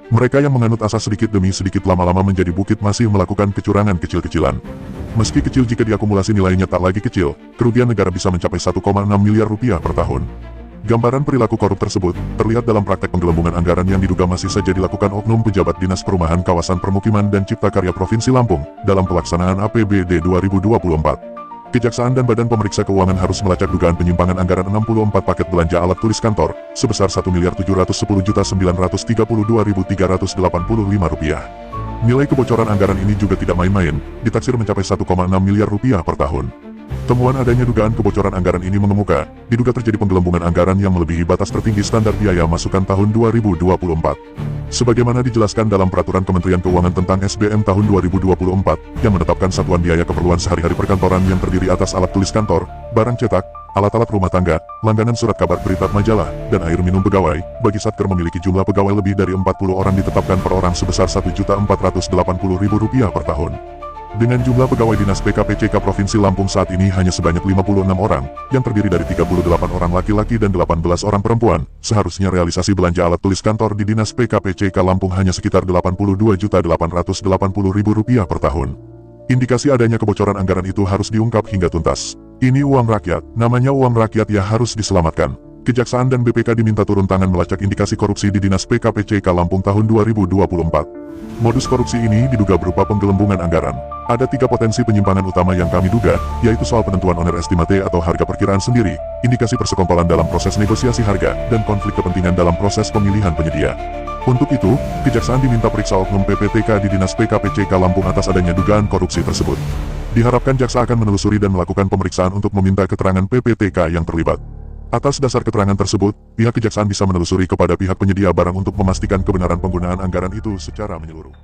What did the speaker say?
Mereka yang menganut asas sedikit demi sedikit lama-lama menjadi bukit masih melakukan kecurangan kecil-kecilan. Meski kecil jika diakumulasi nilainya tak lagi kecil, kerugian negara bisa mencapai 1,6 miliar rupiah per tahun. Gambaran perilaku korup tersebut terlihat dalam praktek penggelembungan anggaran yang diduga masih saja dilakukan oknum pejabat Dinas Perumahan Kawasan Permukiman dan Cipta Karya Provinsi Lampung dalam pelaksanaan APBD 2024. Kejaksaan dan Badan Pemeriksa Keuangan harus melacak dugaan penyimpangan anggaran 64 paket belanja alat tulis kantor sebesar Rp1.710.932.385. Nilai kebocoran anggaran ini juga tidak main-main, ditaksir mencapai 1,6 miliar rupiah per tahun. Temuan adanya dugaan kebocoran anggaran ini mengemuka, diduga terjadi penggelembungan anggaran yang melebihi batas tertinggi standar biaya masukan tahun 2024. Sebagaimana dijelaskan dalam Peraturan Kementerian Keuangan tentang SBM tahun 2024, yang menetapkan satuan biaya keperluan sehari-hari perkantoran yang terdiri atas alat tulis kantor, barang cetak, alat-alat rumah tangga, langganan surat kabar berita majalah, dan air minum pegawai, bagi Satker memiliki jumlah pegawai lebih dari 40 orang ditetapkan per orang sebesar Rp1.480.000 per tahun. Dengan jumlah pegawai Dinas PKPCK Provinsi Lampung saat ini hanya sebanyak 56 orang, yang terdiri dari 38 orang laki-laki dan 18 orang perempuan, seharusnya realisasi belanja alat tulis kantor di Dinas PKPCK Lampung hanya sekitar Rp82.880.000 per tahun. Indikasi adanya kebocoran anggaran itu harus diungkap hingga tuntas. Ini uang rakyat, namanya uang rakyat ya harus diselamatkan. Kejaksaan dan BPK diminta turun tangan melacak indikasi korupsi di Dinas PKPCK Lampung tahun 2024. Modus korupsi ini diduga berupa penggelembungan anggaran. Ada 3 potensi penyimpangan utama yang kami duga, yaitu soal penentuan owner estimate atau harga perkiraan sendiri, indikasi persekongkolan dalam proses negosiasi harga, dan konflik kepentingan dalam proses pemilihan penyedia. Untuk itu, Kejaksaan diminta periksa oknum PPTK di Dinas PKPCK Lampung atas adanya dugaan korupsi tersebut. Diharapkan jaksa akan menelusuri dan melakukan pemeriksaan untuk meminta keterangan PPTK yang terlibat. Atas dasar keterangan tersebut, pihak kejaksaan bisa menelusuri kepada pihak penyedia barang untuk memastikan kebenaran penggunaan anggaran itu secara menyeluruh.